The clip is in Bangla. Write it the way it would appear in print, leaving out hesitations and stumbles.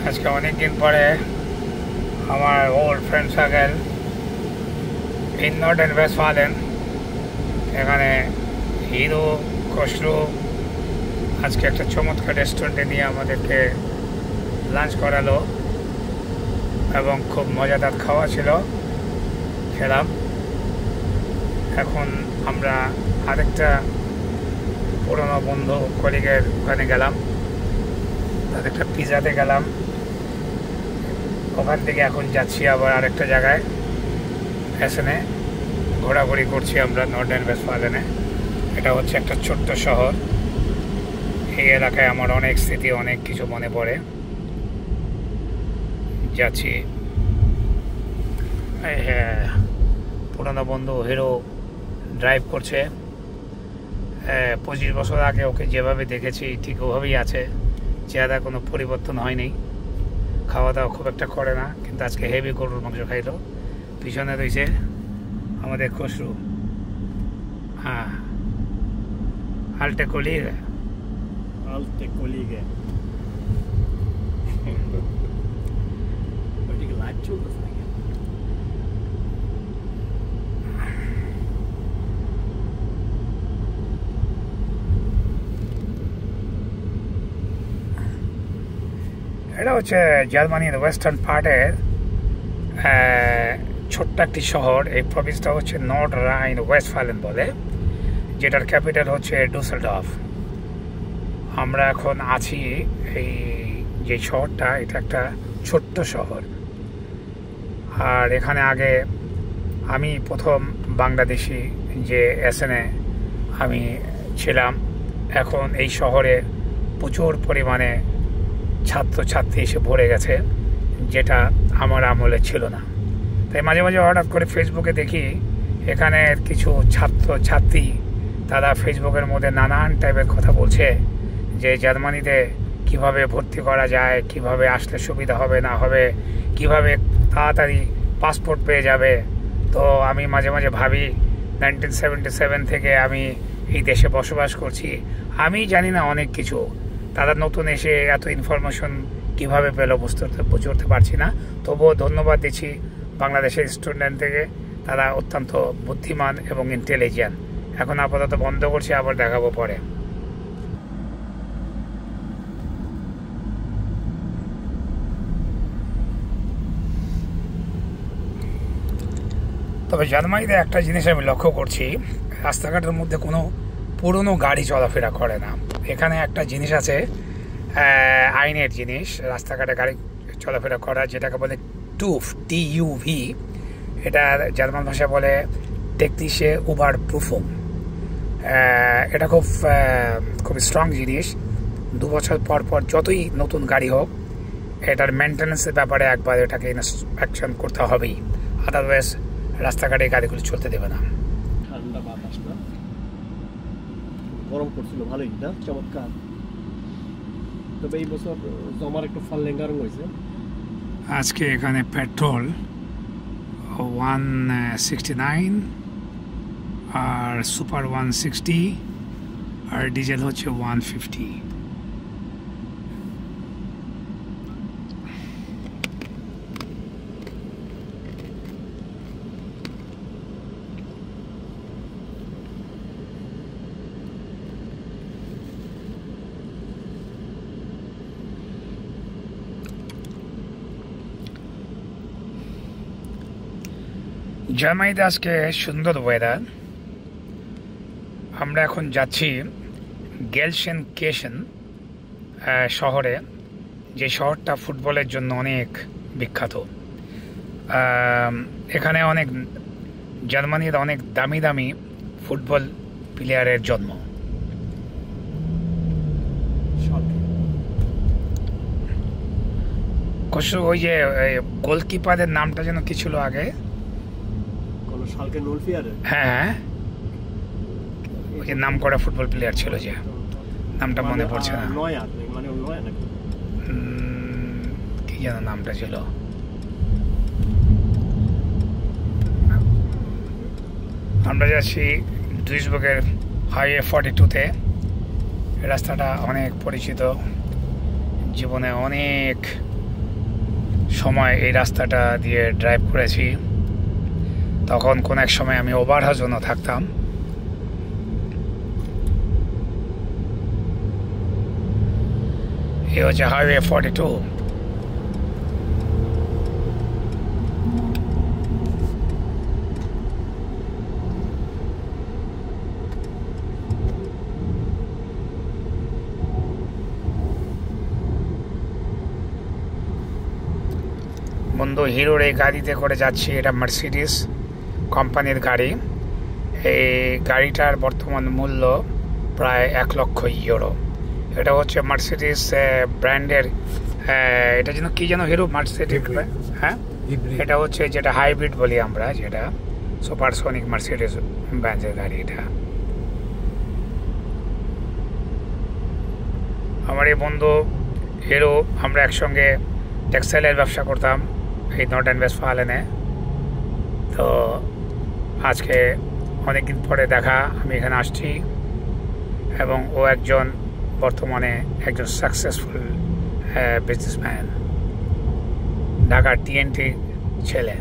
আজকে অনেকদিন পরে আমার old friend circle in north and Westphalia, এখানে হিরো খসরু আজকে একটা চমৎকার রেস্টুরেন্টে নিয়ে আমাদেরকে লাঞ্চ করালো এবং খুব মজাদার খাওয়া ছিল, খেলাম। এখন আমরা আরেকটা পুরনো বন্ধু কলিগের ওখানে গেলাম, তাদের একটা পিজাতে গেলাম। ওখান থেকে এখন যাচ্ছি আবার আরেকটা জায়গায় এসেনে ঘোরাঘুরি করছি আমরা নর্দার্ন ওয়েস্টফালেনে। এটা হচ্ছে একটা ছোট্ট শহর। এই এলাকায় আমার অনেক স্মৃতি, অনেক কিছু মনে পড়ে। যাচ্ছি, পুরনো বন্ধু হিরো ড্রাইভ করছে। 25 বছর আগে ওকে যেভাবে দেখেছি ঠিক ওভাবেই আছে, চেহারা কোনো পরিবর্তন হয়নি। খাওয়া দাওয়া খুব একটা করে না, কিন্তু আজকে হেভি গরুর মাংস খাইলো। পিছনে রয়েছে আমাদের খসরু। হ্যাঁ, আলটে কলিগে লাইভ চলতেছে নাকি? এটা হচ্ছে জার্মানির ওয়েস্টার্ন পার্টের ছোট্ট একটি শহর। এই প্রভিন্সটা হচ্ছে নর্থ রাইন ওয়েস্টফালেন বলে, যেটার ক্যাপিটাল হচ্ছে ডুসেলডর্ফ। আমরা এখন আছি এই যে শহরটা, এটা একটা ছোট্ট শহর। আর এখানে আগে আমি প্রথম বাংলাদেশি যে এসএনএ আমি ছিলাম। এখন এই শহরে প্রচুর পরিমাণে ছাত্রছাত্রী এসে ভরে গেছে, যেটা আমার আমলে ছিল না। তাই মাঝে মাঝে হঠাৎ করে ফেসবুকে দেখি এখানে কিছু ছাত্রছাত্রী, তারা ফেসবুকের মধ্যে নানান টাইপের কথা বলছে যে জার্মানিতে কিভাবে ভর্তি করা যায়, কিভাবে আসলে সুবিধা হবে না হবে, কিভাবে তাড়াতাড়ি পাসপোর্ট পেয়ে যাবে। তো আমি মাঝে মাঝে ভাবি 1977 থেকে আমি এই দেশে বসবাস করছি, আমি জানি না অনেক কিছু। তারা নতুন এসে এত ইনফরমেশন কিভাবে পেলো বুঝতে পারছি না। তবুও ধন্যবাদ দিচ্ছি বাংলাদেশের স্টুডেন্ট থেকে, তারা অত্যন্ত বুদ্ধিমান এবং ইন্টেলিজেন্ট। এখন আপাতত বন্ধ করছি, আবার দেখাবো পরে। তবে জার্মানিতে একটা জিনিস আমি লক্ষ্য করছি, রাস্তাঘাটের মধ্যে কোনো পুরনো গাড়ি চলাফেরা করে না। এখানে একটা জিনিস আছে, আইনের জিনিস, রাস্তাঘাটে গাড়ি চলাফেরা করা, যেটাকে বলে টুভ, TUV। এটা জার্মান ভাষায় বলে টেকনিশে উবার প্রুফুম। এটা খুব স্ট্রং জিনিস। 2 বছর পর পর যতই নতুন গাড়ি হোক, এটার মেনটেন্যান্সের ব্যাপারে একবার এটাকে ইন্সপেকশন করতে হবেই, আদারওয়াইজ রাস্তাঘাটে গাড়িগুলো চলতে দেবে না। ঠান্ডা বাতাস না, গরম করছিল ভালোই না, চমৎকার। তবে এই বছর জমার একটু ফাল্লেঙ্গারও হয়েছে। আজকে এখানে পেট্রোল 169 আর সুপার 160 আর ডিজেল হচ্ছে 150। জার্মানিতে আজকে সুন্দর ওয়েদার। আমরা এখন যাচ্ছি গেলসেনকেশন শহরে, যে শহরটা ফুটবলের জন্য অনেক বিখ্যাত। এখানে অনেক জার্মানির অনেক দামি দামি ফুটবল প্লেয়ারের জন্ম। ওই যে গোলকিপারের নামটা যেন কি ছিল আগে? হ্যাঁ, ওই যে নাম করা ফুটবল প্লেয়ার ছিল, যে নামটা মনে পড়ছে না, কি যেন নামটা ছিল। আমরা যাচ্ছি দুইসবুকের হাইওয়ে 42-তে। এই রাস্তাটা অনেক পরিচিত, জীবনে অনেক সময় এই রাস্তাটা দিয়ে ড্রাইভ করেছি। তখন কোন এক সময় আমি ওভারহাজনও থাকতাম। এই হচ্ছে হাইওয়ে 42। বন্ধু, হিরোর এই গাড়িতে করে যাচ্ছি। এটা মার্সিডিস কোম্পানির গাড়ি। এই গাড়িটার বর্তমান মূল্য প্রায় 1 লক্ষ ইউরো। এটা হচ্ছে মার্সিডিস ব্র্যান্ডের, এটা যেন কি যেন হিরো মার্সিডিস, হ্যাঁ এটা হচ্ছে যেটা হাইব্রিড বলি আমরা, যেটা সুপারসনিক মার্সিডিস ব্র্যান্ডের গাড়ি। এটা আমার এই বন্ধু হিরো, আমরা একসঙ্গে টেক্সটাইলের ব্যবসা করতাম এই নর্দার্ন ওয়েস্টফালেনে। তো আজকে অনেকদিন পরে দেখা, আমি এখানে আসছি এবং ও একজন বর্তমানে একজন সাকসেসফুল বিজনেসম্যান, ঢাকার TNT ছেলে।